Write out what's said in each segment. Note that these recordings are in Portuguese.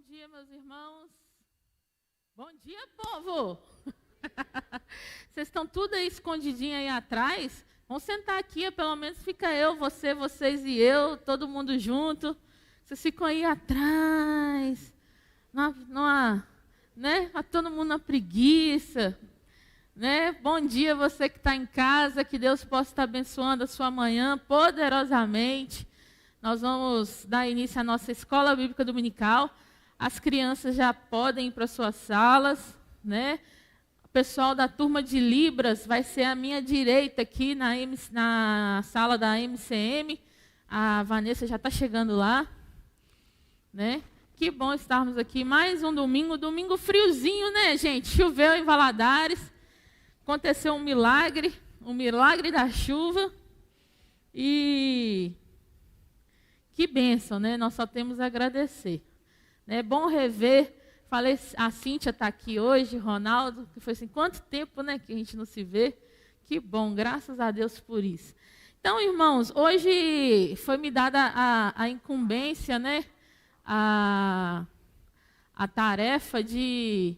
dia, meus irmãos. Bom dia, povo. Vocês estão tudo aí escondidinho aí atrás? Vamos sentar aqui, pelo menos fica eu, você, vocês e eu, todo mundo junto. Vocês ficam aí atrás, né? Todo mundo na preguiça, né? Bom dia, você que está em casa, que Deus possa estar abençoando a sua manhã poderosamente. Nós vamos dar início à nossa escola bíblica dominical. As crianças já podem ir para suas salas, né? O pessoal da turma de Libras vai ser à minha direita aqui na sala da MCM. A Vanessa já está chegando lá, né? Que bom estarmos aqui. Mais um domingo friozinho, né, gente? Choveu em Valadares, aconteceu um milagre da chuva. E que bênção, né? Nós só temos a agradecer. É bom rever. Falei, a Cíntia está aqui hoje, Ronaldo, que foi assim, quanto tempo, né, que a gente não se vê. Que bom, graças a Deus por isso. Então, irmãos, hoje foi me dada a incumbência, né, a tarefa de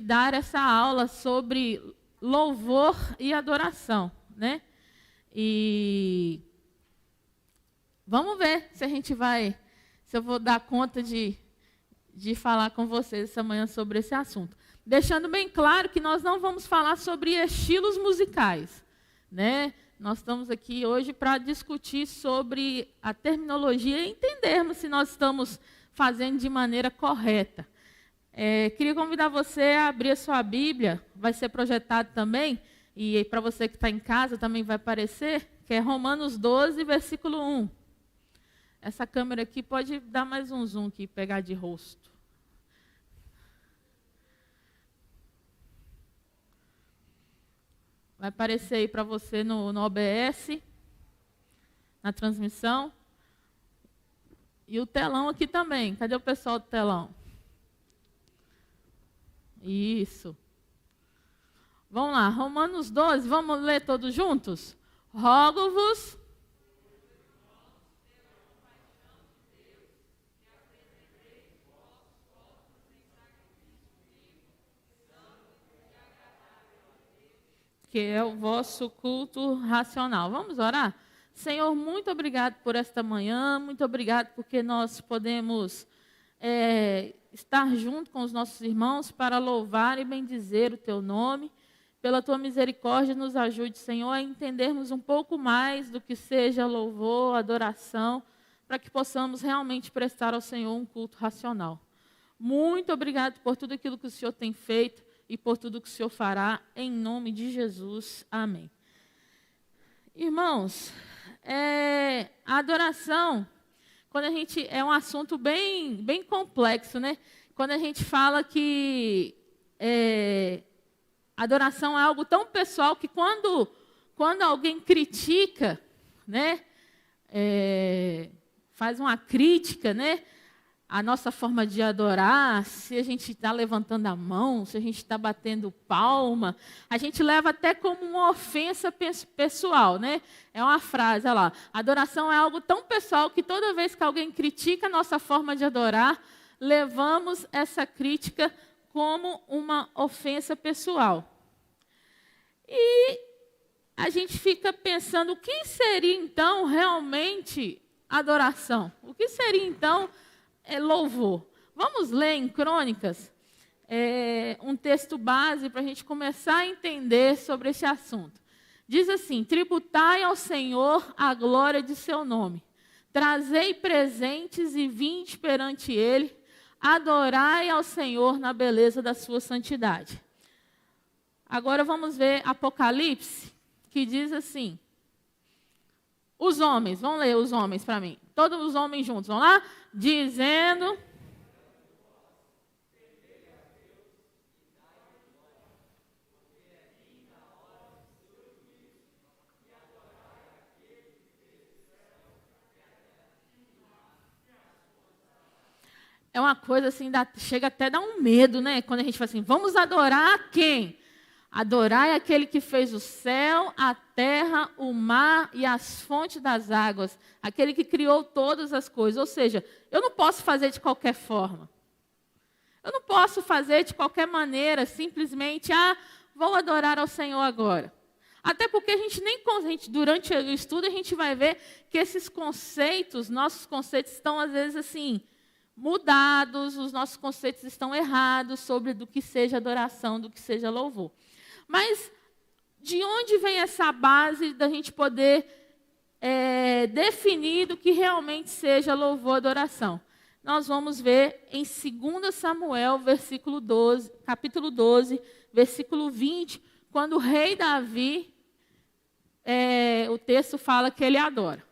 dar essa aula sobre louvor e adoração, né? E vamos ver se eu vou dar conta de falar com vocês essa manhã sobre esse assunto. Deixando bem claro que nós não vamos falar sobre estilos musicais, né? Nós estamos aqui hoje para discutir sobre a terminologia e entendermos se nós estamos fazendo de maneira correta. Queria convidar você a abrir a sua Bíblia, vai ser projetado também, e para você que está em casa também vai aparecer, que é Romanos 12, versículo 1. Essa câmera aqui pode dar mais um zoom aqui, pegar de rosto. Vai aparecer aí para você no OBS, na transmissão. E o telão aqui também. Cadê o pessoal do telão? Isso. Vamos lá, Romanos 12, vamos ler todos juntos? Rogo-vos. Que é o vosso culto racional. Vamos orar? Senhor, muito obrigado por esta manhã, muito obrigado porque nós podemos estar junto com os nossos irmãos para louvar e bendizer o teu nome. Pela tua misericórdia, nos ajude, Senhor, a entendermos um pouco mais do que seja louvor, adoração, para que possamos realmente prestar ao Senhor um culto racional. Muito obrigado por tudo aquilo que o Senhor tem feito e por tudo que o Senhor fará, em nome de Jesus. Amém. Irmãos, a adoração, quando a gente é um assunto bem complexo, né? Quando a gente fala que adoração é algo tão pessoal que quando alguém critica, né? Faz uma crítica, né? A nossa forma de adorar, se a gente está levantando a mão, se a gente está batendo palma, a gente leva até como uma ofensa pessoal, né? É uma frase, olha lá, adoração é algo tão pessoal que toda vez que alguém critica a nossa forma de adorar, levamos essa crítica como uma ofensa pessoal. E a gente fica pensando, o que seria então realmente adoração? O que seria então louvor? Vamos ler em Crônicas um texto base para a gente começar a entender sobre esse assunto. Diz assim: tributai ao Senhor a glória de seu nome, trazei presentes e vinde perante ele, adorai ao Senhor na beleza da sua santidade. Agora vamos ver Apocalipse, que diz assim, os homens, vamos ler os homens para mim, todos os homens juntos, vamos lá? Dizendo, é uma coisa assim, chega até a dar um medo, né? Quando a gente fala assim, vamos adorar quem? Adorar é aquele que fez o céu, a terra, o mar e as fontes das águas. Aquele que criou todas as coisas. Ou seja, eu não posso fazer de qualquer forma. Eu não posso fazer de qualquer maneira, simplesmente, vou adorar ao Senhor agora. Até porque durante o estudo, a gente vai ver que esses conceitos, nossos conceitos estão, às vezes, assim, mudados, os nossos conceitos estão errados sobre do que seja adoração, do que seja louvor. Mas de onde vem essa base da gente poder definir do que realmente seja louvor e adoração? Nós vamos ver em 2 Samuel, capítulo 12, versículo 20, quando o rei Davi, o texto fala que ele adora.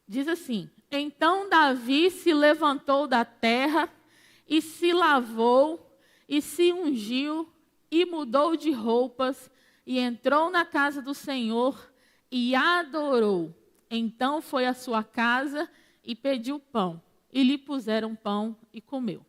Diz assim: então Davi se levantou da terra e se lavou e se ungiu e mudou de roupas e entrou na casa do Senhor e adorou. Então foi à sua casa e pediu pão. E lhe puseram pão e comeu.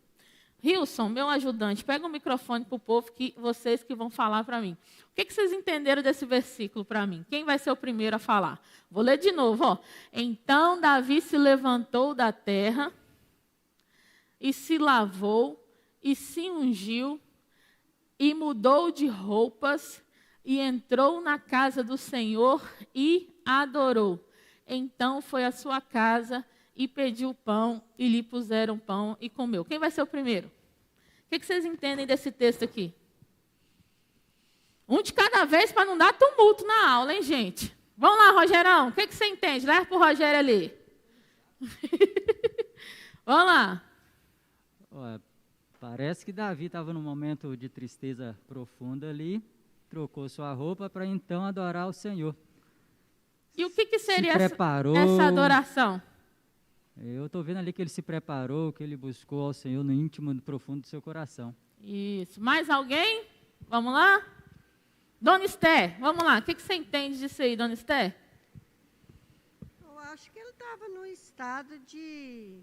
Hilson, meu ajudante, pega o microfone para o povo, vocês que vão falar para mim. O que vocês entenderam desse versículo para mim? Quem vai ser o primeiro a falar? Vou ler de novo. Ó. Então Davi se levantou da terra e se lavou e se ungiu e mudou de roupas e entrou na casa do Senhor e adorou. Então foi à sua casa e pediu pão e lhe puseram pão e comeu. Quem vai ser o primeiro? O que vocês entendem desse texto aqui? Um de cada vez para não dar tumulto na aula, hein, gente? Vamos lá, Rogerão. O que você entende? Leva para o Rogério ali. Vamos lá. Olha, parece que Davi estava num momento de tristeza profunda ali, trocou sua roupa para então adorar o Senhor. E o que seria essa adoração? Eu estou vendo ali que ele se preparou, que ele buscou ao Senhor no íntimo, no profundo do seu coração. Isso. Mais alguém? Vamos lá? Dona Esther, vamos lá. O que você entende disso aí, Dona Esther? Eu acho que ele estava num estado de,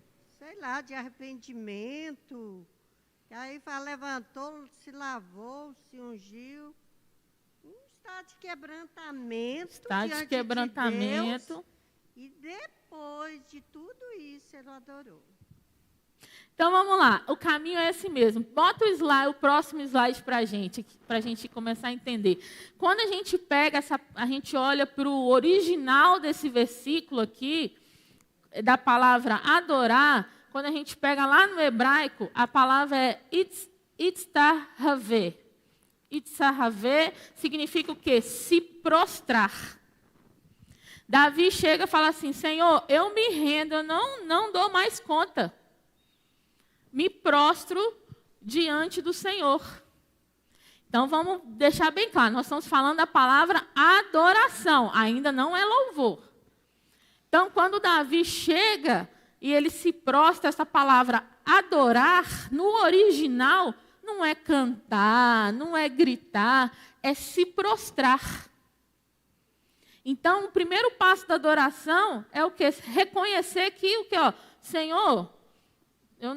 de arrependimento. E aí levantou, se lavou, se ungiu. Um estado de quebrantamento. Estado de quebrantamento. Deus, e depois de tudo isso, ele adorou. Então, vamos lá. O caminho é esse mesmo. Bota o próximo slide para a gente começar a entender. Quando a gente pega a gente olha para o original desse versículo aqui, da palavra adorar, quando a gente pega lá no hebraico, a palavra é itztahave. Itztahave significa o quê? Se prostrar. Davi chega e fala assim: Senhor, eu me rendo, eu não dou mais conta. Me prostro diante do Senhor. Então, vamos deixar bem claro, nós estamos falando da palavra adoração, ainda não é louvor. Então, quando Davi chega e ele se prostra, essa palavra adorar, no original, não é cantar, não é gritar, é se prostrar. Então, o primeiro passo da adoração é o quê? Reconhecer que Senhor, eu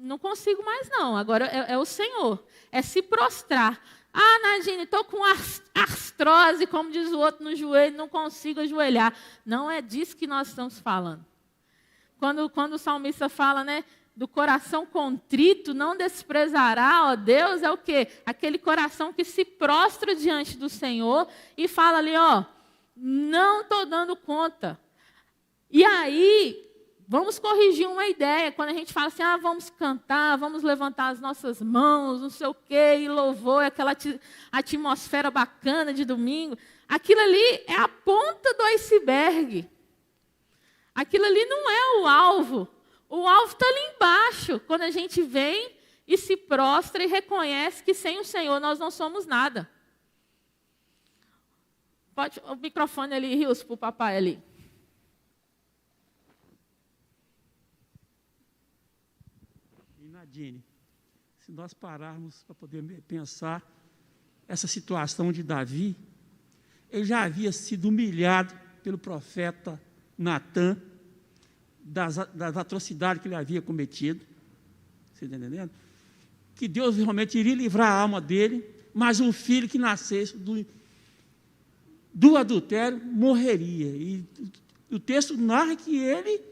não consigo mais não, agora é o Senhor. É se prostrar. Nadine, estou com artrose, como diz o outro, no joelho, não consigo ajoelhar. Não é disso que nós estamos falando. Quando o salmista fala, né, do coração contrito, não desprezará, ó Deus, é o quê? Aquele coração que se prostra diante do Senhor e fala ali, não estou dando conta. E aí, vamos corrigir uma ideia. Quando a gente fala assim, vamos cantar, vamos levantar as nossas mãos, não sei o quê, e louvor, aquela atmosfera bacana de domingo. Aquilo ali é a ponta do iceberg. Aquilo ali não é o alvo. O alvo está ali embaixo, quando a gente vem e se prostra e reconhece que sem o Senhor nós não somos nada. Pode o microfone ali, Rios, para o papai ali. Nadine, se nós pararmos para poder pensar essa situação de Davi, ele já havia sido humilhado pelo profeta Natã, das atrocidades que ele havia cometido. Você está entendendo? Que Deus realmente iria livrar a alma dele, mas um filho que nascesse do adultério morreria. E o texto narra que ele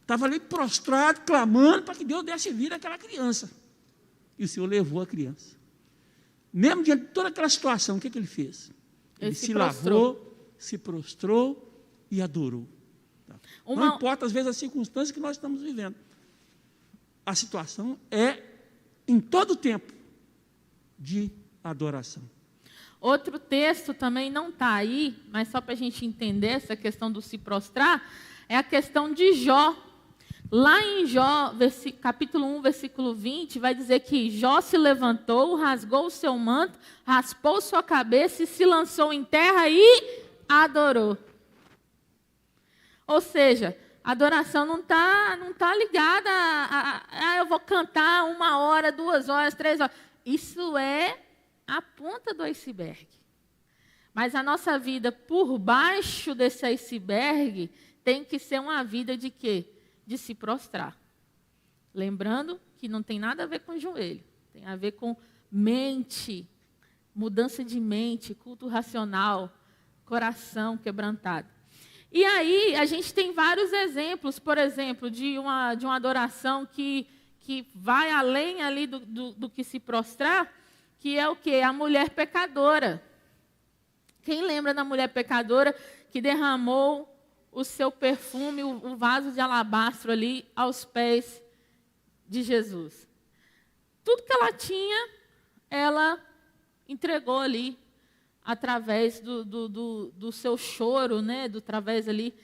Estava ali prostrado, clamando para que Deus desse vida àquela criança. E o Senhor levou a criança. Mesmo diante de toda aquela situação, o que ele fez? Ele se lavou, se prostrou e adorou. Não importa, às vezes, as circunstâncias que nós estamos vivendo. A situação é, em todo o tempo, de adoração. Outro texto também não está aí, mas só para a gente entender essa questão do se prostrar, é a questão de Jó. Lá em Jó, capítulo 1, versículo 20, vai dizer que Jó se levantou, rasgou o seu manto, raspou sua cabeça e se lançou em terra e adorou. Ou seja, a adoração não tá ligada a eu vou cantar 1 hora, 2 horas, 3 horas. Isso é a ponta do iceberg. Mas a nossa vida por baixo desse iceberg tem que ser uma vida de quê? De se prostrar. Lembrando que não tem nada a ver com joelho. Tem a ver com mente, mudança de mente, culto racional, coração quebrantado. E aí a gente tem vários exemplos, por exemplo, de uma adoração que vai além ali do que se prostrar, que é o quê? A mulher pecadora. Quem lembra da mulher pecadora que derramou o seu perfume, o vaso de alabastro ali aos pés de Jesus? Tudo que ela tinha, ela entregou ali, através do seu choro, né? Através ali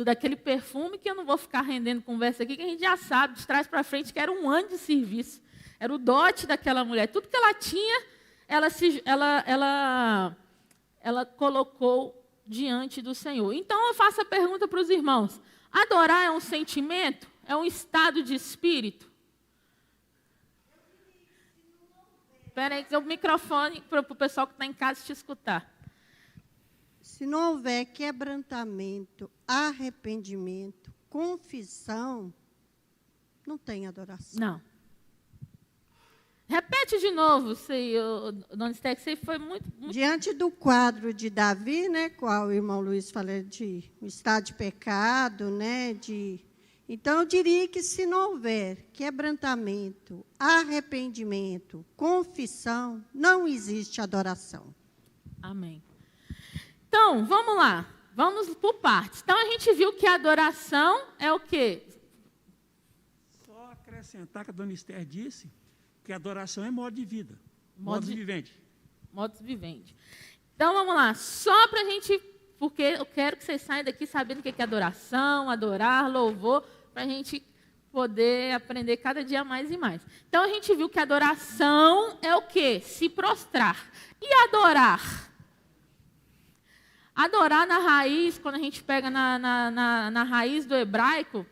daquele perfume, que eu não vou ficar rendendo conversa aqui, que a gente já sabe, de trás para frente, que era um ano de serviço. Era o dote daquela mulher. Tudo que ela tinha, ela colocou diante do Senhor. Então, eu faço a pergunta para os irmãos. Adorar é um sentimento? É um estado de espírito? Espera aí, que o microfone para o pessoal que está em casa te escutar. Se não houver quebrantamento, arrependimento, confissão, não tem adoração. Não. Repete de novo, Dona Esther, que você foi muito... Diante do quadro de Davi, né, qual o irmão Luiz falou de um estado de pecado, né, então, eu diria que se não houver quebrantamento, arrependimento, confissão, não existe adoração. Amém. Então, vamos lá. Vamos por partes. Então, a gente viu que a adoração é o quê? Só acrescentar que a Dona Esther disse que a adoração é modo de vida. Modo vivente. Modo vivente. Então, vamos lá. Só para a gente... Porque eu quero que vocês saiam daqui sabendo o que é adoração, adorar, louvor, para a gente poder aprender cada dia mais e mais. Então, a gente viu que adoração é o quê? Se prostrar. E adorar? Adorar na raiz, quando a gente pega na raiz do hebraico,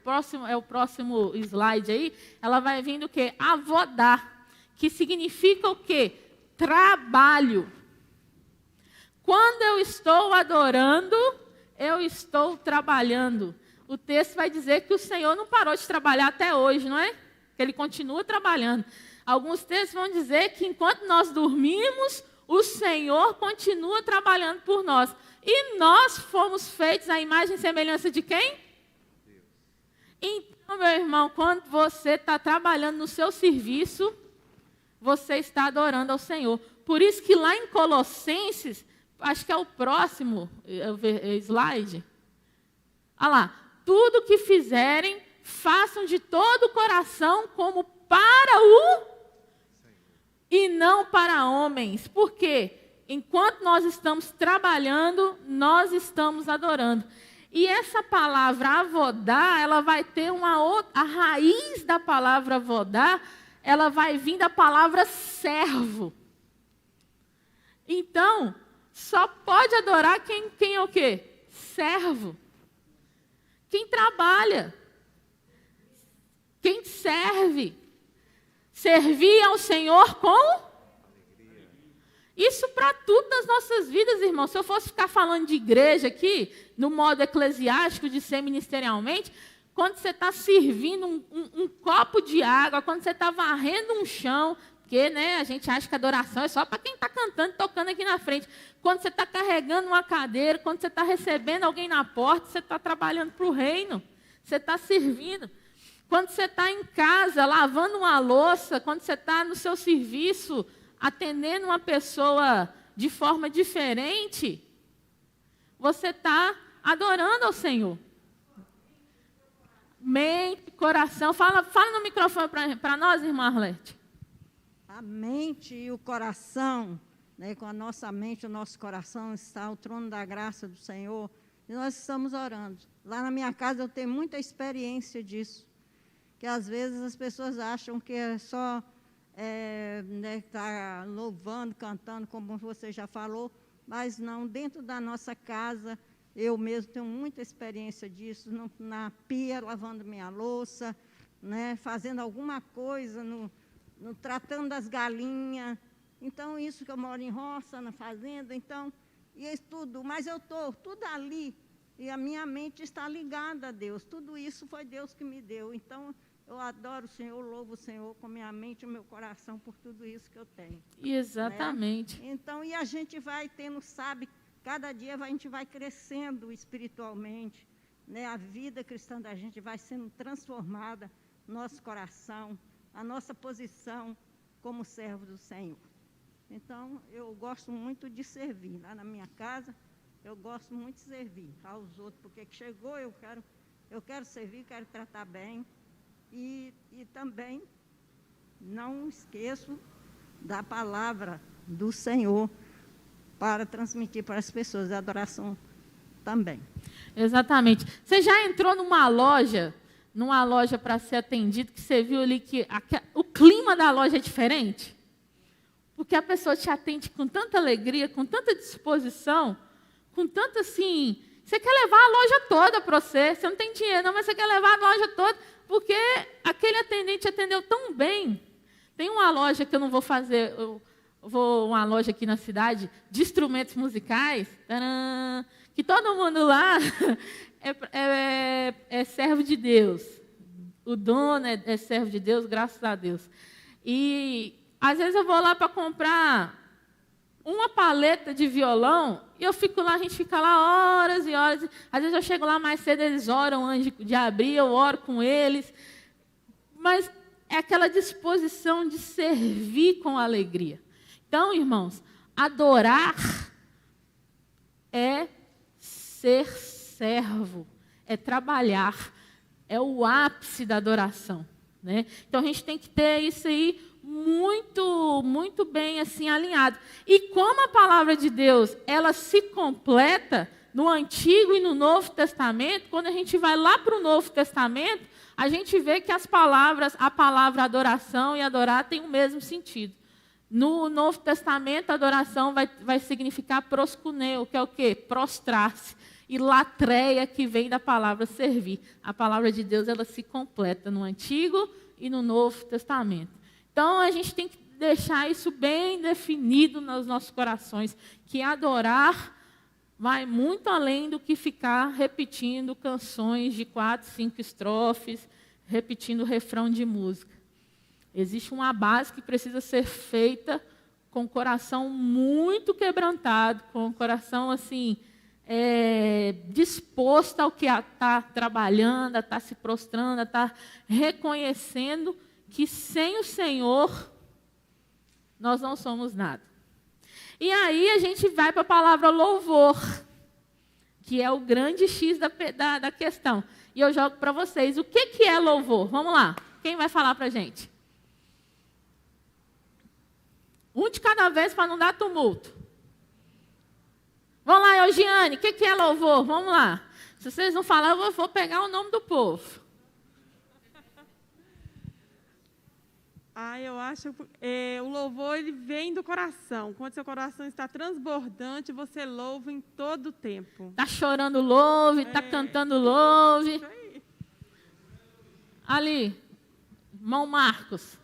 é o próximo slide aí, ela vai vindo o quê? Avodar, que significa o quê? Trabalho. Quando eu estou adorando, eu estou trabalhando. O texto vai dizer que o Senhor não parou de trabalhar até hoje, não é? Que Ele continua trabalhando. Alguns textos vão dizer que enquanto nós dormimos, o Senhor continua trabalhando por nós. E nós fomos feitos à imagem e semelhança de quem? Deus. Então, meu irmão, quando você está trabalhando no seu serviço, você está adorando ao Senhor. Por isso que lá em Colossenses... Acho que é o próximo slide. Olha lá. Tudo que fizerem, façam de todo o coração como para o... E não para homens. Por quê? Enquanto nós estamos trabalhando, nós estamos adorando. E essa palavra avodar, ela vai ter uma outra... A raiz da palavra avodar, ela vai vir da palavra servo. Então... Só pode adorar quem é o quê? Servo. Quem trabalha. Quem serve. Servir ao Senhor com alegria. Isso para tudo nas nossas vidas, irmãos. Se eu fosse ficar falando de igreja aqui, no modo eclesiástico de ser ministerialmente, quando você está servindo um copo de água, quando você está varrendo um chão, Porque, né, a gente acha que a adoração é só para quem está cantando e tocando aqui na frente. Quando você está carregando uma cadeira, quando você está recebendo alguém na porta, você está trabalhando para o reino. Você está servindo. Quando você está em casa, lavando uma louça, quando você está no seu serviço, atendendo uma pessoa de forma diferente, você está adorando ao Senhor. Mente, coração. Fala no microfone para nós, irmã Arlete. A mente e o coração, né, com a nossa mente, o nosso coração está ao trono da graça do Senhor, e nós estamos orando. Lá na minha casa eu tenho muita experiência disso, que às vezes as pessoas acham que é só estar louvando, cantando, como você já falou, mas não, dentro da nossa casa, eu mesmo tenho muita experiência disso, na pia, lavando minha louça, né, fazendo alguma coisa, tratando das galinhas. Então, isso que eu moro em roça, na fazenda, então, e isso tudo, mas eu estou tudo ali, e a minha mente está ligada a Deus, tudo isso foi Deus que me deu, então, eu adoro o Senhor, louvo o Senhor com minha mente e meu coração por tudo isso que eu tenho. Exatamente. Né? Então, e a gente vai tendo, sabe, cada dia a gente vai crescendo espiritualmente, né? A vida cristã da gente vai sendo transformada, nosso coração, a nossa posição como servo do Senhor. Então, eu gosto muito de servir. Lá na minha casa, eu gosto muito de servir aos outros, porque chegou, eu quero servir, quero tratar bem. E também não esqueço da palavra do Senhor para transmitir para as pessoas a adoração também. Exatamente. Você já entrou numa loja para ser atendido, que você viu ali que o clima da loja é diferente? Porque a pessoa te atende com tanta alegria, com tanta disposição, com tanto assim... Você quer levar a loja toda para você não tem dinheiro, não, mas você quer levar a loja toda, porque aquele atendente atendeu tão bem. Tem uma loja que eu não vou fazer, uma loja aqui na cidade, de instrumentos musicais, taran, que todo mundo lá é servo de Deus. O dono é servo de Deus, graças a Deus. E, às vezes, eu vou lá para comprar uma paleta de violão, e eu fico lá, a gente fica lá horas e horas. Às vezes eu chego lá mais cedo, eles oram antes de abrir, eu oro com eles. Mas é aquela disposição de servir com alegria. Então, irmãos, adorar é ser servo, é trabalhar, é o ápice da adoração, né? Então, a gente tem que ter isso aí muito, muito bem assim alinhado. E como a palavra de Deus, ela se completa no Antigo e no Novo Testamento, quando a gente vai lá para o Novo Testamento, a gente vê que a palavra adoração e adorar tem o mesmo sentido. No Novo Testamento, a adoração vai significar proskuneo, que é o quê? Prostrar-se. E latreia, que vem da palavra servir. A palavra de Deus, ela se completa no Antigo e no Novo Testamento. Então, a gente tem que deixar isso bem definido nos nossos corações, que adorar vai muito além do que ficar repetindo canções de 4, 5 estrofes, repetindo o refrão de música. Existe uma base que precisa ser feita com o coração muito quebrantado, com o coração assim, disposto ao que está trabalhando, a estar se prostrando, a estar reconhecendo que sem o Senhor nós não somos nada. E aí a gente vai para a palavra louvor, que é o grande X da questão. E eu jogo para vocês, o que é louvor? Vamos lá, quem vai falar para a gente? Um de cada vez para não dar tumulto. Vamos lá, Eugiane, o que é louvor? Vamos lá. Se vocês não falar, eu vou pegar o nome do povo. Eu acho que o louvor ele vem do coração. Quando seu coração está transbordante, você louva em todo o tempo. Está chorando, louve. Está cantando, louve. Isso aí. Ali, irmão Marcos.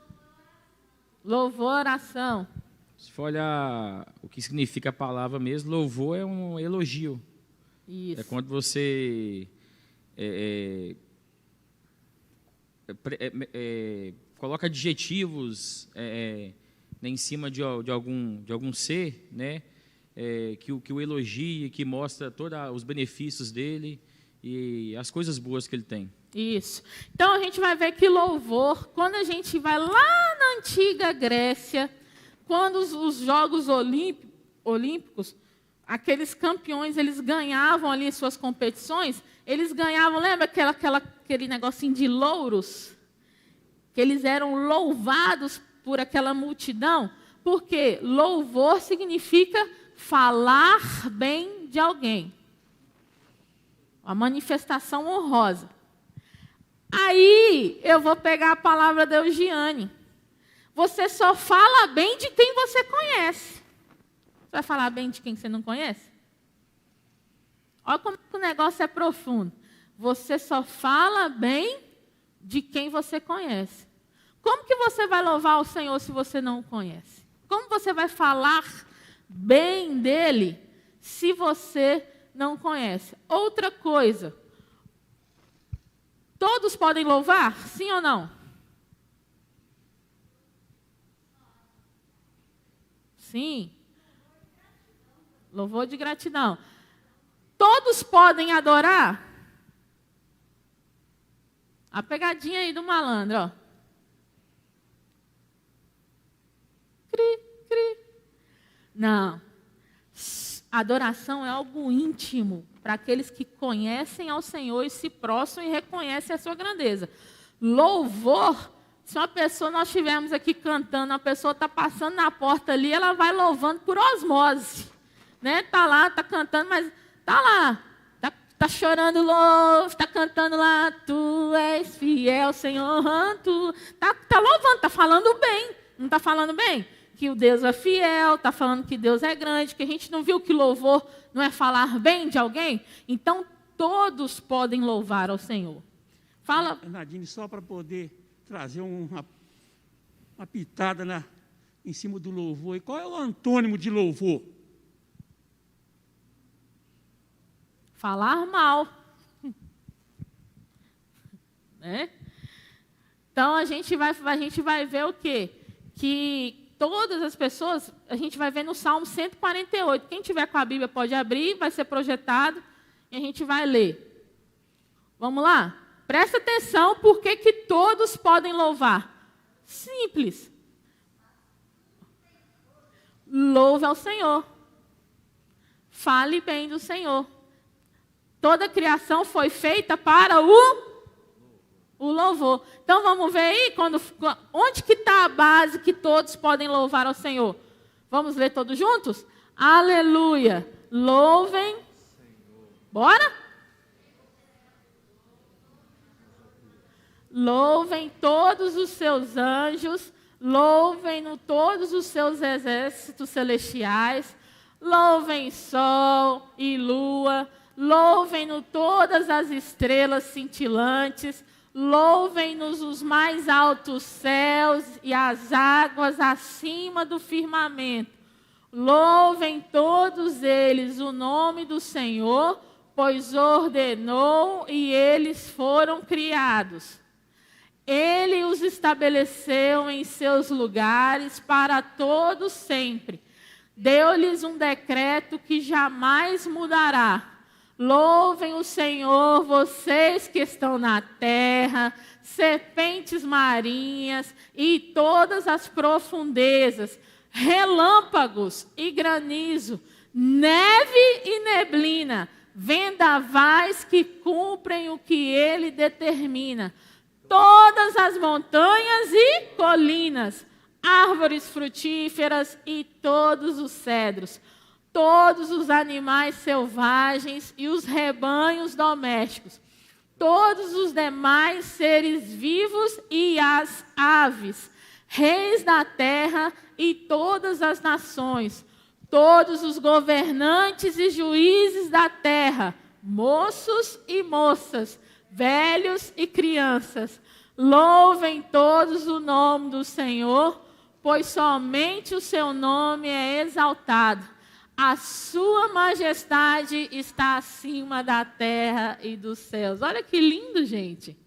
Louvor, oração. Se for olhar o que significa a palavra mesmo, louvor é um elogio. Isso. É quando você coloca adjetivos né, em cima de algum ser, né, que o elogie, que mostra todos os benefícios dele e as coisas boas que ele tem. Isso. Então, a gente vai ver que louvor, quando a gente vai lá na antiga Grécia, quando os Jogos Olímpicos, aqueles campeões, eles ganhavam ali suas competições, eles ganhavam, lembra aquele negocinho de louros? Que eles eram louvados por aquela multidão, porque louvor significa falar bem de alguém. A manifestação honrosa. Aí, eu vou pegar a palavra da Eugiane. Você só fala bem de quem você conhece. Você vai falar bem de quem você não conhece? Olha como o negócio é profundo. Você só fala bem de quem você conhece. Como que você vai louvar o Senhor se você não o conhece? Como você vai falar bem dele se você não conhece? Outra coisa. Todos podem louvar? Sim ou não? Sim. Louvor de gratidão. Todos podem adorar? A pegadinha aí do malandro, ó. Cri, cri. Não. Adoração é algo íntimo para aqueles que conhecem ao Senhor e se prostram e reconhecem a sua grandeza. Louvor, se uma pessoa, nós estivermos aqui cantando, a pessoa está passando na porta ali, ela vai louvando por osmose. Né? Está lá, está cantando, mas está lá. Está chorando louvo, está cantando lá, tu és fiel, Senhor. Está louvando, está falando bem. Não está falando bem? Que o Deus é fiel, está falando que Deus é grande, que a gente não viu que louvor não é falar bem de alguém? Então, todos podem louvar ao Senhor. Fala. Nadine, só para poder trazer uma pitada em cima do louvor. E qual é o antônimo de louvor? Falar mal. Né? Então, a gente vai ver o quê? Que todas as pessoas, a gente vai ver no Salmo 148. Quem tiver com a Bíblia pode abrir, vai ser projetado, e a gente vai ler. Vamos lá? Presta atenção, por que todos podem louvar? Simples. Louve ao Senhor. Fale bem do Senhor. Toda a criação foi feita para o louvor. Então, vamos ver aí, onde que está a base que todos podem louvar ao Senhor? Vamos ler todos juntos? Aleluia! Louvem. Bora? Louvem todos os seus anjos, louvem-no todos os seus exércitos celestiais, louvem sol e lua, louvem-no todas as estrelas cintilantes, louvem-nos os mais altos céus e as águas acima do firmamento. Louvem todos eles o nome do Senhor, pois ordenou e eles foram criados. Ele os estabeleceu em seus lugares para todos sempre. Deu-lhes um decreto que jamais mudará. Louvem o Senhor, vocês que estão na terra, serpentes marinhas e todas as profundezas, relâmpagos e granizo, neve e neblina, vendavais que cumprem o que ele determina, todas as montanhas e colinas, árvores frutíferas e todos os cedros, todos os animais selvagens e os rebanhos domésticos, todos os demais seres vivos e as aves, reis da terra e todas as nações, todos os governantes e juízes da terra, moços e moças, velhos e crianças, louvem todos o nome do Senhor, pois somente o seu nome é exaltado. A sua majestade está acima da terra e dos céus. Olha que lindo, gente.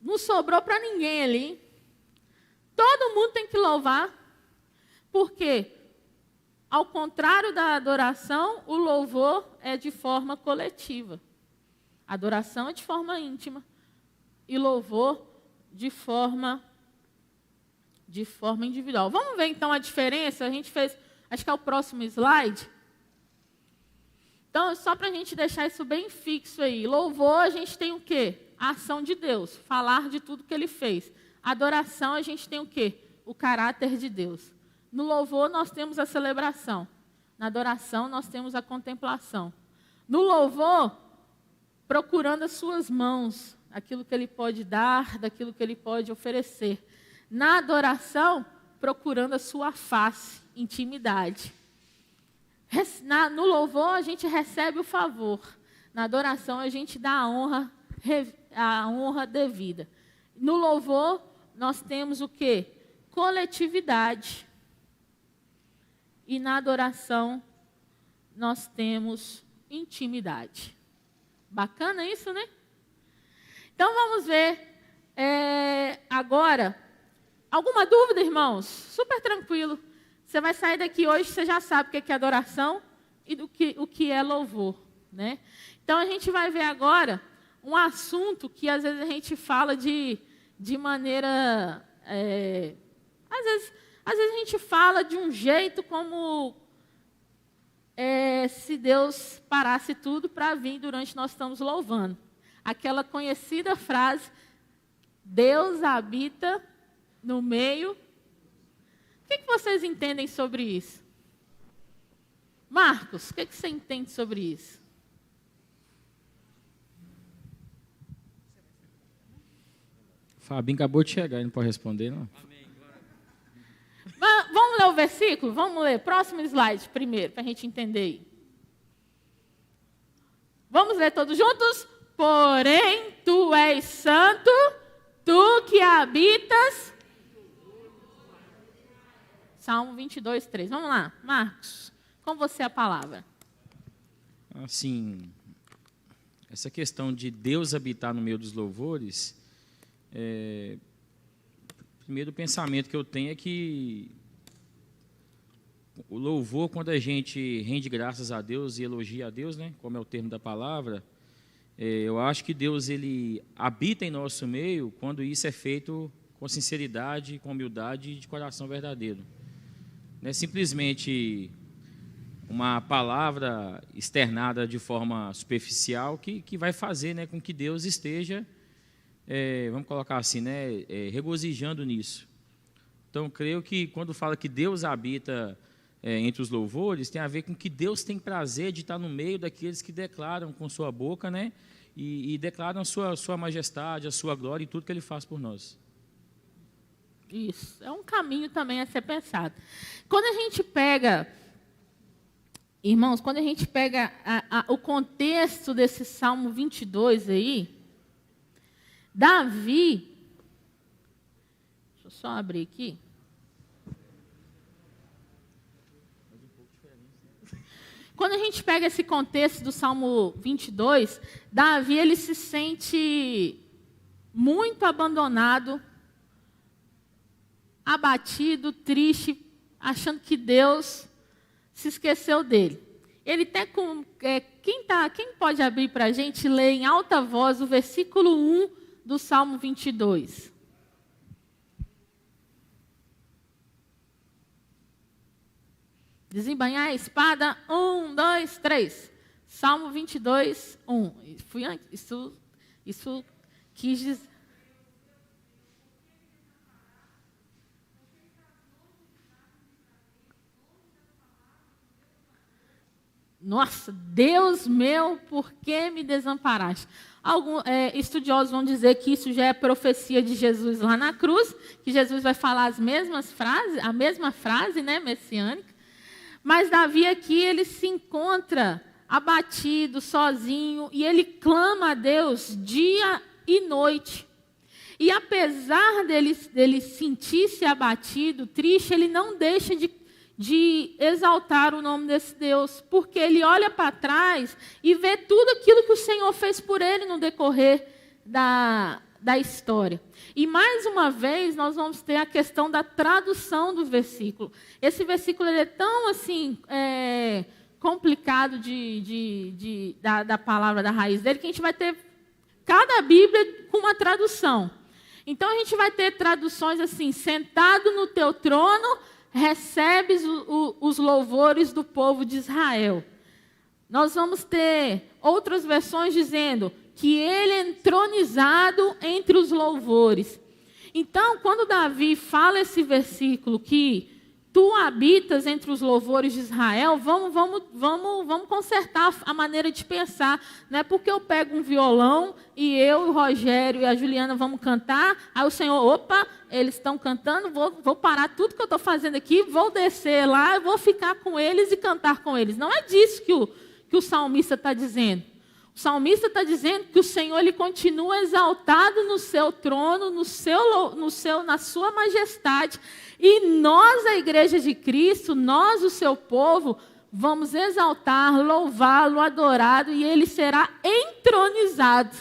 Não sobrou para ninguém ali. Todo mundo tem que louvar. Por quê? Ao contrário da adoração, o louvor é de forma coletiva. A adoração é de forma íntima. E louvor de forma individual. Vamos ver então a diferença? A gente fez, acho que é o próximo slide. Então, só para a gente deixar isso bem fixo aí. Louvor, a gente tem o quê? A ação de Deus, falar de tudo que Ele fez. Adoração, a gente tem o quê? O caráter de Deus. No louvor, nós temos a celebração. Na adoração, nós temos a contemplação. No louvor, procurando as suas mãos, aquilo que Ele pode dar, daquilo que Ele pode oferecer. Na adoração, procurando a sua face, intimidade. No louvor, a gente recebe o favor. Na adoração, a gente dá a honra devida. No louvor, nós temos o quê? Coletividade. E na adoração, nós temos intimidade. Bacana isso, né? Então, vamos ver agora. Alguma dúvida, irmãos? Super tranquilo. Você vai sair daqui hoje, você já sabe o que é adoração e o que é louvor, né? Então, a gente vai ver agora um assunto que, às vezes, a gente fala de maneira... às vezes a gente fala de um jeito como se Deus parasse tudo para vir durante nós estamos louvando. Aquela conhecida frase, Deus habita no meio. O que vocês entendem sobre isso? Marcos, o que você entende sobre isso? Fabinho acabou de chegar, ele não pode responder, não? Vamos ler o versículo? Vamos ler. Próximo slide primeiro, para a gente entender aí. Vamos ler todos juntos? Porém, tu és santo, tu que habitas... Salmo 22, 3. Vamos lá, Marcos. Com você a palavra. Assim, essa questão de Deus habitar no meio dos louvores... Primeiro pensamento que eu tenho é que o louvor, quando a gente rende graças a Deus e elogia a Deus, né, como é o termo da palavra, eu acho que Deus ele habita em nosso meio quando isso é feito com sinceridade, com humildade e de coração verdadeiro. Não é simplesmente uma palavra externada de forma superficial que vai fazer, né, com que Deus esteja... vamos colocar assim, né, regozijando nisso. Então, creio que quando fala que Deus habita entre os louvores, tem a ver com que Deus tem prazer de estar no meio daqueles que declaram com sua boca, né, e declaram sua majestade, a sua glória e tudo que Ele faz por nós. Isso, é um caminho também a ser pensado. Quando a gente pega, irmãos, quando a gente pega o contexto desse Salmo 22 aí, Davi, deixa eu só abrir aqui. Quando a gente pega esse contexto do Salmo 22, Davi ele se sente muito abandonado, abatido, triste, achando que Deus se esqueceu dele. Ele até quem pode abrir para a gente ler em alta voz o versículo 1 do Salmo 22. Desembainhar a espada, 1, 2, 3. Salmo 22, 1. Isso quis dizer. Nossa, Deus meu, por que me desamparaste? Alguns estudiosos vão dizer que isso já é profecia de Jesus lá na cruz, que Jesus vai falar as mesmas frases, a mesma frase, né, messiânica. Mas Davi aqui, ele se encontra abatido, sozinho, e ele clama a Deus dia e noite. E apesar dele sentir-se abatido, triste, ele não deixa de exaltar o nome desse Deus, porque ele olha para trás e vê tudo aquilo que o Senhor fez por ele no decorrer da história. E, mais uma vez, nós vamos ter a questão da tradução do versículo. Esse versículo ele é tão assim complicado da palavra, da raiz dele, que a gente vai ter cada Bíblia com uma tradução. Então, a gente vai ter traduções assim: sentado no teu trono, recebes os louvores do povo de Israel. Nós vamos ter outras versões dizendo que ele é entronizado entre os louvores. Então, quando Davi fala esse versículo, que tu habitas entre os louvores de Israel, vamos consertar a maneira de pensar. Não é porque eu pego um violão e eu, o Rogério e a Juliana vamos cantar, aí o Senhor, opa, eles estão cantando, vou parar tudo que eu estou fazendo aqui, vou descer lá, vou ficar com eles e cantar com eles. Não é disso que o salmista está dizendo. O salmista está dizendo que o Senhor ele continua exaltado no seu trono, na sua majestade. E nós, a igreja de Cristo, nós, o seu povo, vamos exaltar, louvá-lo, adorá-lo, e ele será entronizado.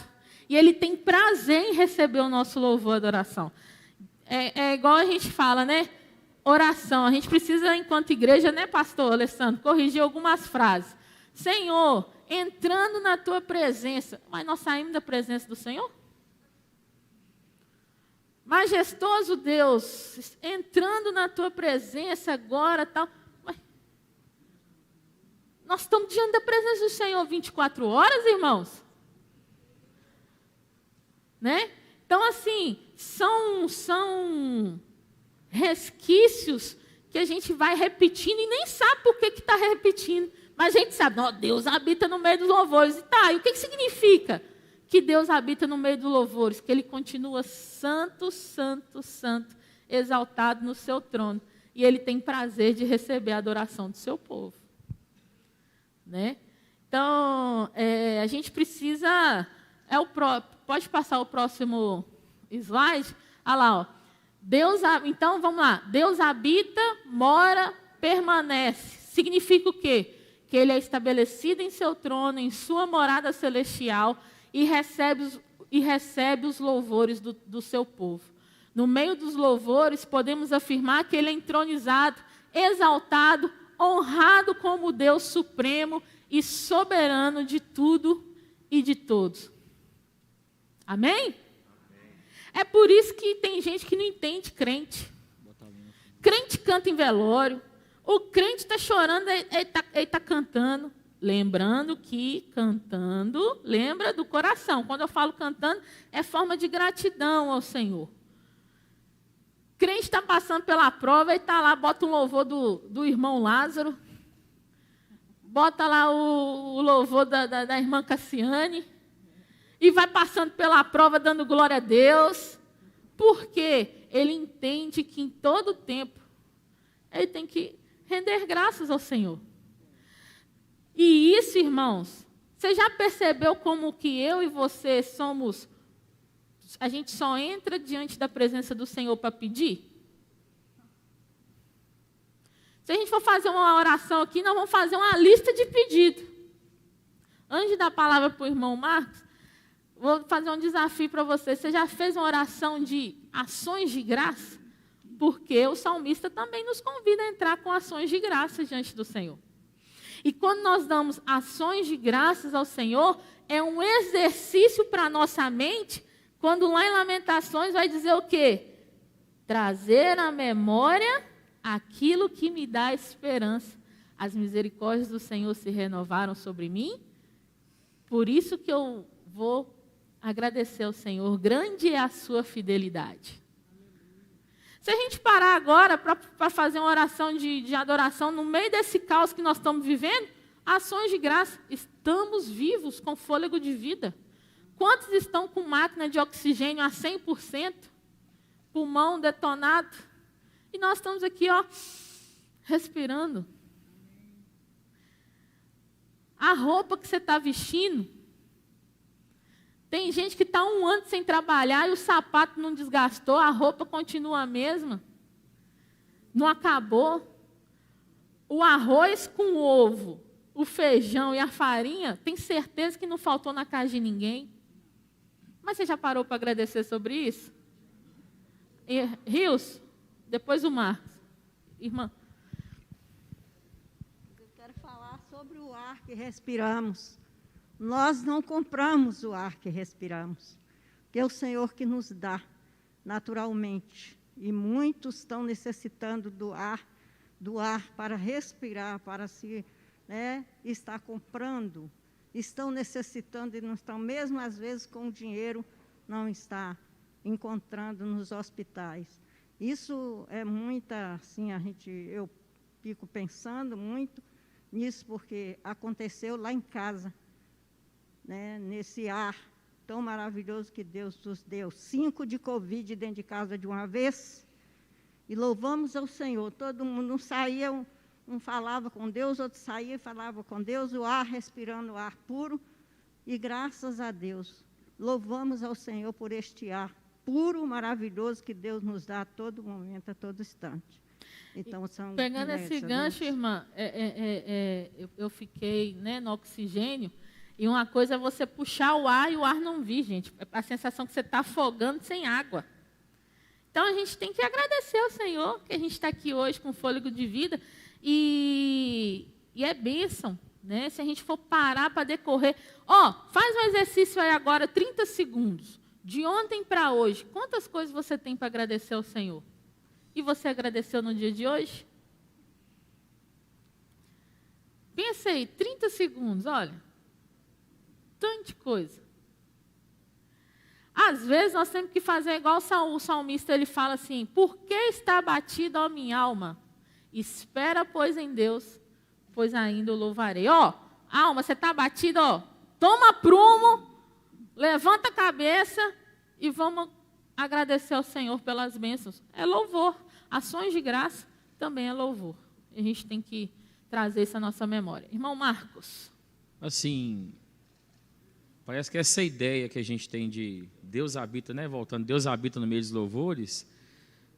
E ele tem prazer em receber o nosso louvor e adoração. É igual a gente fala, né? Oração. A gente precisa, enquanto igreja, né, pastor Alessandro, corrigir algumas frases. Senhor, entrando na tua presença. Mas nós saímos da presença do Senhor? Majestoso Deus, entrando na tua presença agora, tal. Mas nós estamos diante da presença do Senhor 24 horas, irmãos? Né? Então, assim, são resquícios que a gente vai repetindo e nem sabe por que está repetindo. Mas a gente sabe, Deus habita no meio dos louvores. E tá, e o que significa que Deus habita no meio dos louvores? Que Ele continua santo, santo, santo, exaltado no seu trono. E Ele tem prazer de receber a adoração do seu povo. Né? Então, a gente precisa... pode passar o próximo slide? Olha lá, ó. Então, vamos lá. Deus habita, mora, permanece. Significa o quê? Que Ele é estabelecido em seu trono, em sua morada celestial, e recebe os louvores do seu povo. No meio dos louvores, podemos afirmar que Ele é entronizado, exaltado, honrado como Deus supremo e soberano de tudo e de todos. Amém? É por isso que tem gente que não entende crente. Crente canta em velório. O crente está chorando, ele está cantando. Lembrando que cantando, lembra do coração. Quando eu falo cantando, é forma de gratidão ao Senhor. Crente está passando pela prova e está lá, bota um louvor do irmão Lázaro. Bota lá o louvor da irmã Cassiane. E vai passando pela prova, dando glória a Deus. Porque ele entende que em todo tempo ele tem que render graças ao Senhor. E isso, irmãos, você já percebeu como que eu e você somos... A gente só entra diante da presença do Senhor para pedir? Se a gente for fazer uma oração aqui, nós vamos fazer uma lista de pedidos. Antes de dar a palavra para o irmão Marcos, vou fazer um desafio para você. Você já fez uma oração de ações de graça? Porque o salmista também nos convida a entrar com ações de graça diante do Senhor. E quando nós damos ações de graças ao Senhor, é um exercício para a nossa mente, quando lá em Lamentações vai dizer o quê? Trazer à memória aquilo que me dá esperança. As misericórdias do Senhor se renovaram sobre mim, por isso que eu vou agradecer ao Senhor. Grande é a sua fidelidade. Se a gente parar agora para fazer uma oração de adoração no meio desse caos que nós estamos vivendo, ações de graça, estamos vivos com fôlego de vida. Quantos estão com máquina de oxigênio a 100%, pulmão detonado? E nós estamos aqui, ó, respirando. A roupa que você está vestindo, tem gente que está 1 ano sem trabalhar e o sapato não desgastou, a roupa continua a mesma. Não acabou. O arroz com o ovo, o feijão e a farinha, tem certeza que não faltou na casa de ninguém. Mas você já parou para agradecer sobre isso? Rios, depois o Marcos. Irmã. Eu quero falar sobre o ar que respiramos. Nós não compramos o ar que respiramos, que é o Senhor que nos dá naturalmente. E muitos estão necessitando do ar para respirar, para se estar comprando. Estão necessitando e não estão, mesmo às vezes com o dinheiro, não está encontrando nos hospitais. Isso é muita, assim, eu fico pensando muito nisso, porque aconteceu lá em casa, nesse ar tão maravilhoso que Deus nos deu. 5 de Covid dentro de casa de uma vez, e louvamos ao Senhor. Todo mundo não saía, um falava com Deus, outro saía e falava com Deus, o ar respirando o ar puro, e graças a Deus, louvamos ao Senhor por este ar puro, maravilhoso, que Deus nos dá a todo momento, a todo instante. Então, pegando esse gancho, irmã, eu fiquei no oxigênio, e uma coisa é você puxar o ar e o ar não vir, gente. A sensação que você está afogando sem água. Então, a gente tem que agradecer ao Senhor, que a gente está aqui hoje com fôlego de vida, e é bênção, né? Se a gente for parar para decorrer. Faz um exercício aí agora, 30 segundos. De ontem para hoje, quantas coisas você tem para agradecer ao Senhor? E você agradeceu no dia de hoje? Pensa aí, 30 segundos, olha. Tanta coisa. Às vezes nós temos que fazer igual o salmista, ele fala assim: por que está abatida, ó minha alma? Espera, pois, em Deus, pois ainda o louvarei. Alma, você está abatida, toma prumo, levanta a cabeça e vamos agradecer ao Senhor pelas bênçãos. É louvor. Ações de graça também é louvor. A gente tem que trazer isso à nossa memória. Irmão Marcos. Assim, parece que essa ideia que a gente tem de Deus habita, voltando, Deus habita no meio dos louvores,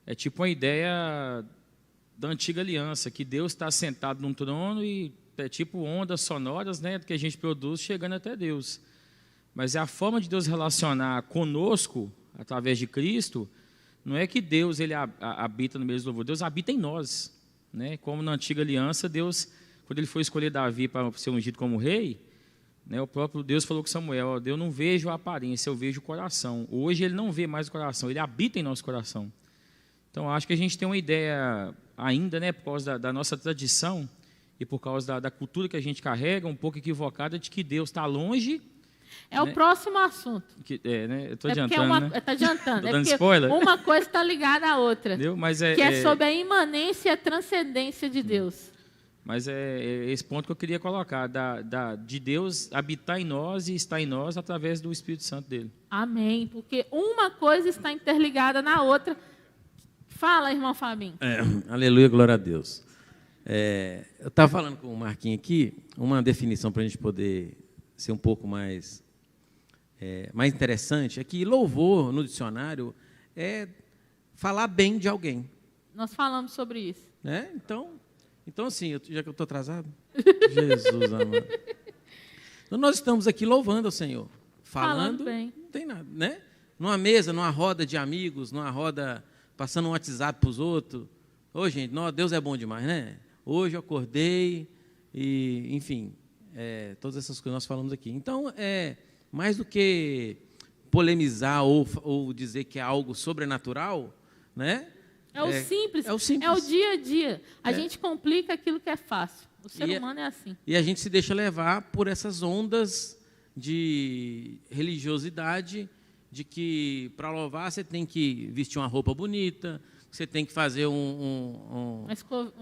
é tipo uma ideia da antiga aliança, que Deus está sentado num trono e é tipo ondas sonoras, que a gente produz chegando até Deus. Mas é a forma de Deus relacionar conosco, através de Cristo, não é que Deus ele habita no meio dos louvores, Deus habita em nós. Como na antiga aliança, Deus, quando ele foi escolher Davi para ser ungido como rei, o próprio Deus falou com Samuel: eu não vejo a aparência, eu vejo o coração. Hoje ele não vê mais o coração, ele habita em nosso coração. Então, acho que a gente tem uma ideia ainda, por causa da nossa tradição e por causa da cultura que a gente carrega, um pouco equivocada, de que Deus está longe. É o próximo assunto. Eu estou adiantando, Está adiantando. Tô dando spoiler. Uma coisa está ligada à outra. Entendeu? Mas que é sobre a imanência e a transcendência de Deus. Mas é esse ponto que eu queria colocar, de Deus habitar em nós e estar em nós através do Espírito Santo dele. Amém. Porque uma coisa está interligada na outra. Fala, irmão Fabinho. Aleluia, glória a Deus. Eu estava falando com o Marquinhos aqui, uma definição para a gente poder ser um pouco mais interessante, é que louvor no dicionário é falar bem de alguém. Nós falamos sobre isso. Então assim, já que eu estou atrasado, Jesus amado. Então, nós estamos aqui louvando ao Senhor, falando bem. Não tem nada, Numa mesa, numa roda de amigos, numa roda, passando um WhatsApp para os outros. Gente, Deus é bom demais, Hoje eu acordei e, enfim, todas essas coisas nós falamos aqui. Então, mais do que polemizar ou dizer que é algo sobrenatural, É o simples, é o simples. É o dia a dia. A gente complica aquilo que é fácil. O ser humano é assim. E a gente se deixa levar por essas ondas de religiosidade, de que para louvar você tem que vestir uma roupa bonita, você tem que fazer um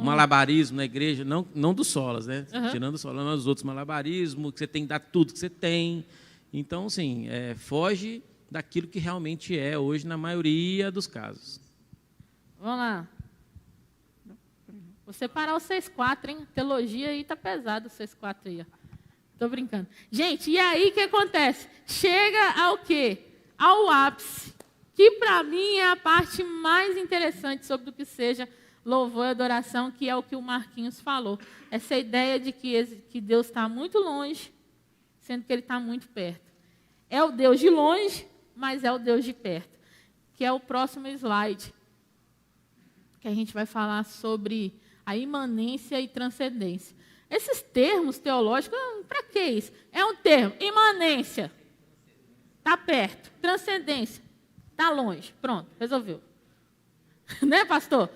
malabarismo na igreja, não dos solas, tirando o sola, mas dos outros malabarismos, que você tem que dar tudo que você tem. Então, sim, foge daquilo que realmente é hoje na maioria dos casos. Vamos lá. Vou separar o 6-4, hein? Teologia aí tá pesado o 6-4 aí, Tô brincando. Gente, e aí o que acontece? Chega ao quê? Ao ápice, que para mim é a parte mais interessante sobre o que seja louvor e adoração, que é o que o Marquinhos falou. Essa ideia de que Deus está muito longe, sendo que Ele está muito perto. É o Deus de longe mas é o Deus de perto, que é o próximo slide, que a gente vai falar sobre a imanência e transcendência. Esses termos teológicos, para que isso? É um termo, imanência, está perto, transcendência, está longe, pronto, resolveu. Né, pastor?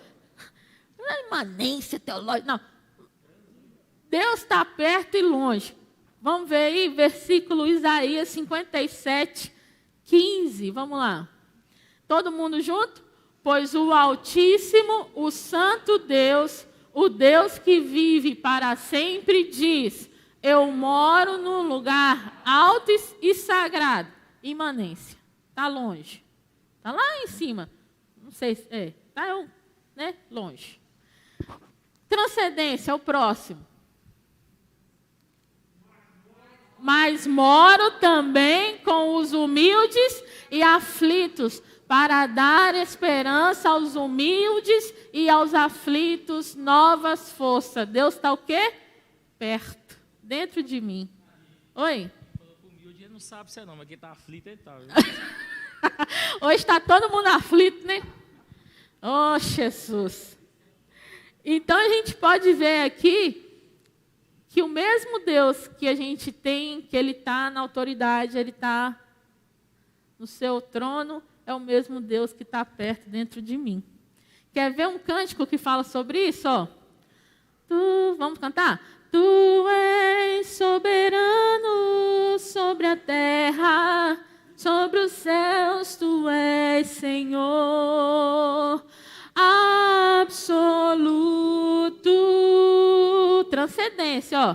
Não é imanência teológica, não. Deus está perto e longe. Vamos ver aí, versículo Isaías 57, 15. Vamos lá. Todo mundo junto? Pois o Altíssimo, o Santo Deus, o Deus que vive para sempre, diz: eu moro num lugar alto e sagrado. Imanência. Está longe. Está lá em cima. Não sei se é. Está longe. Transcendência, é o próximo. Mas moro também com os humildes e aflitos, para dar esperança aos humildes e aos aflitos novas forças. Deus está o quê? Perto, dentro de mim. Oi? Falou que o humilde ele não sabe se é não, mas quem está aflito ele está. Hoje está todo mundo aflito, né? Oh, Jesus. Então a gente pode ver aqui que o mesmo Deus que a gente tem, que Ele está na autoridade, Ele está no seu trono, é o mesmo Deus que está perto dentro de mim. Quer ver um cântico que fala sobre isso? Ó? Vamos cantar? Tu és soberano sobre a terra, sobre os céus, Tu és Senhor absoluto. Transcendência, ó.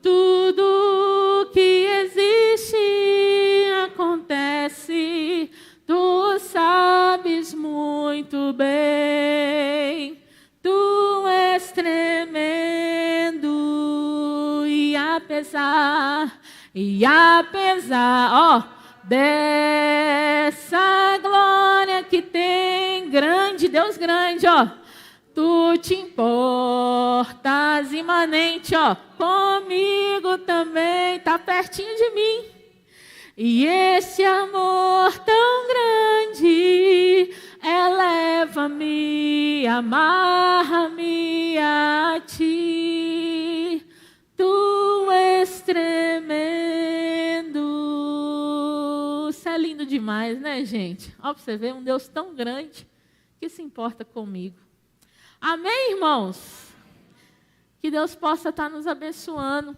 Tudo que existe acontece, Tu sabes muito bem. Tu és tremendo e apesar, ó, dessa glória que tem grande, Deus grande, ó. Tu te importas, imanente, ó, comigo também, tá pertinho de mim. E esse amor tão grande eleva-me, amarra-me a Ti. Tu és tremendo. Isso é lindo demais, né, gente? Ó, pra você ver, um Deus tão grande que se importa comigo. Amém, irmãos? Que Deus possa estar nos abençoando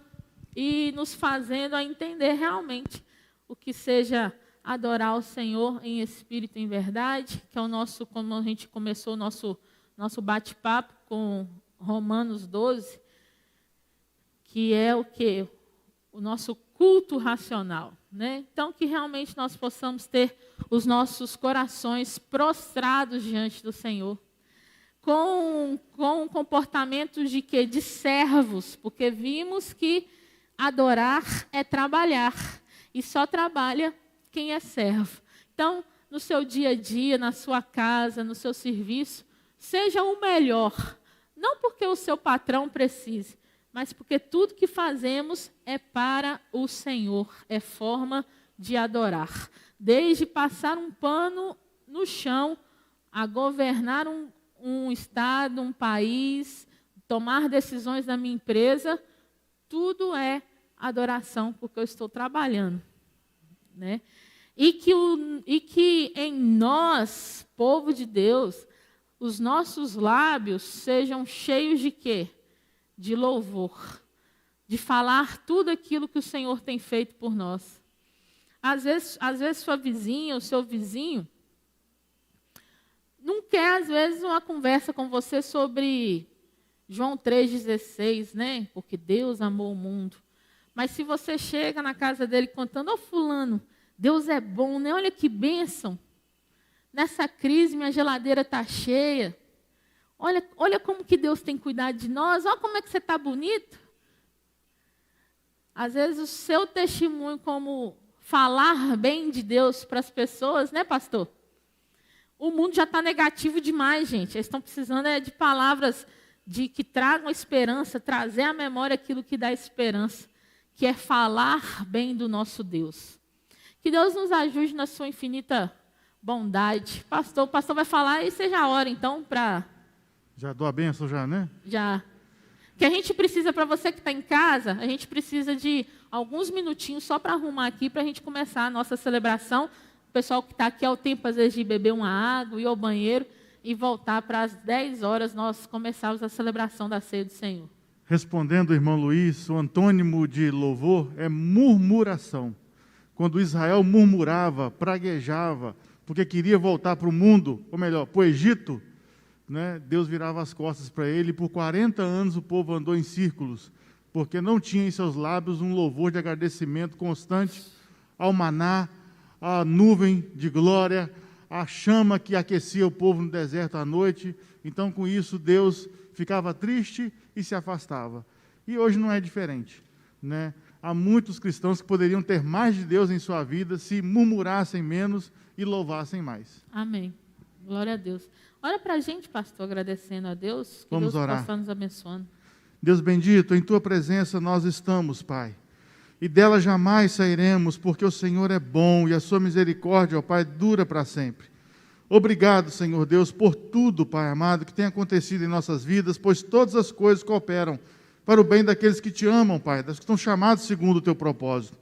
e nos fazendo a entender realmente o que seja adorar o Senhor em espírito e em verdade, que é o nosso, como a gente começou o nosso bate-papo com Romanos 12, que é o quê? O nosso culto racional, né? Então, que realmente nós possamos ter os nossos corações prostrados diante do Senhor, com um comportamento de quê? De servos, porque vimos que adorar é trabalhar, e só trabalha quem é servo. Então, no seu dia a dia, na sua casa, no seu serviço, seja o melhor, não porque o seu patrão precise, mas porque tudo que fazemos é para o Senhor, é forma de adorar. Desde passar um pano no chão, a governar um estado, um país, tomar decisões na minha empresa, tudo é adoração, porque eu estou trabalhando, né? E que em nós, povo de Deus, os nossos lábios sejam cheios de quê? De louvor, de falar tudo aquilo que o Senhor tem feito por nós. Às vezes sua vizinha, o seu vizinho, não quer, às vezes, uma conversa com você sobre João 3,16, né? Porque Deus amou o mundo. Mas se você chega na casa dele contando, fulano, Deus é bom, né? Olha que bênção. Nessa crise, minha geladeira está cheia. Olha como que Deus tem cuidado de nós. Olha como é que você está bonito. Às vezes, o seu testemunho como falar bem de Deus para as pessoas, né, pastor? O mundo já está negativo demais, gente. Eles estão precisando de palavras que tragam esperança, trazer à memória aquilo que dá esperança, que é falar bem do nosso Deus. Que Deus nos ajude na sua infinita bondade. Pastor, o pastor vai falar e seja a hora, então, para... Já dou a bênção já, né? Já. Que a gente precisa, para você que está em casa, a gente precisa de alguns minutinhos só para arrumar aqui, para a gente começar a nossa celebração. O pessoal que está aqui é o tempo, às vezes, de beber uma água, ir ao banheiro e voltar para as 10 horas nós começarmos a celebração da ceia do Senhor. Respondendo o irmão Luiz, o antônimo de louvor é murmuração. Quando Israel murmurava, praguejava, porque queria voltar para o mundo, ou melhor, para o Egito, né, Deus virava as costas para ele, e por 40 anos o povo andou em círculos, porque não tinha em seus lábios um louvor de agradecimento constante ao maná, à nuvem de glória, à chama que aquecia o povo no deserto à noite. Então, com isso, Deus ficava triste e se afastava. E hoje não é diferente, né? Há muitos cristãos que poderiam ter mais de Deus em sua vida se murmurassem menos e louvassem mais. Amém. Glória a Deus. Ora para a gente, pastor, agradecendo a Deus. Que Vamos Deus orar. possa nos abençoando. Deus bendito, em Tua presença nós estamos, Pai. E dela jamais sairemos, porque o Senhor é bom e a Sua misericórdia, ó Pai, dura para sempre. Obrigado, Senhor Deus, por tudo, Pai amado, que tem acontecido em nossas vidas, pois todas as coisas cooperam para o bem daqueles que Te amam, Pai, das que estão chamados segundo o Teu propósito.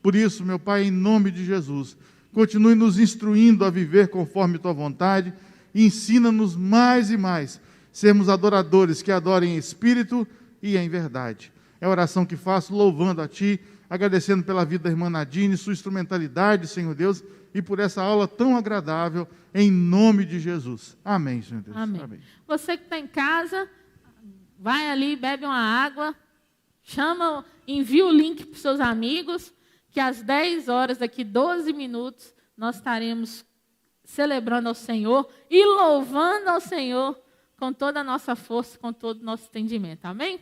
Por isso, meu Pai, em nome de Jesus, continue nos instruindo a viver conforme Tua vontade e ensina-nos mais e mais sermos adoradores que adorem em espírito e em verdade. É a oração que faço, louvando a Ti, agradecendo pela vida da irmã Nadine, sua instrumentalidade, Senhor Deus, e por essa aula tão agradável, em nome de Jesus. Amém, Senhor Deus. Amém. Amém. Você que está em casa, vai ali, bebe uma água, envia o link para os seus amigos, que às 10 horas, daqui 12 minutos, nós estaremos celebrando ao Senhor e louvando ao Senhor com toda a nossa força, com todo o nosso entendimento. Amém?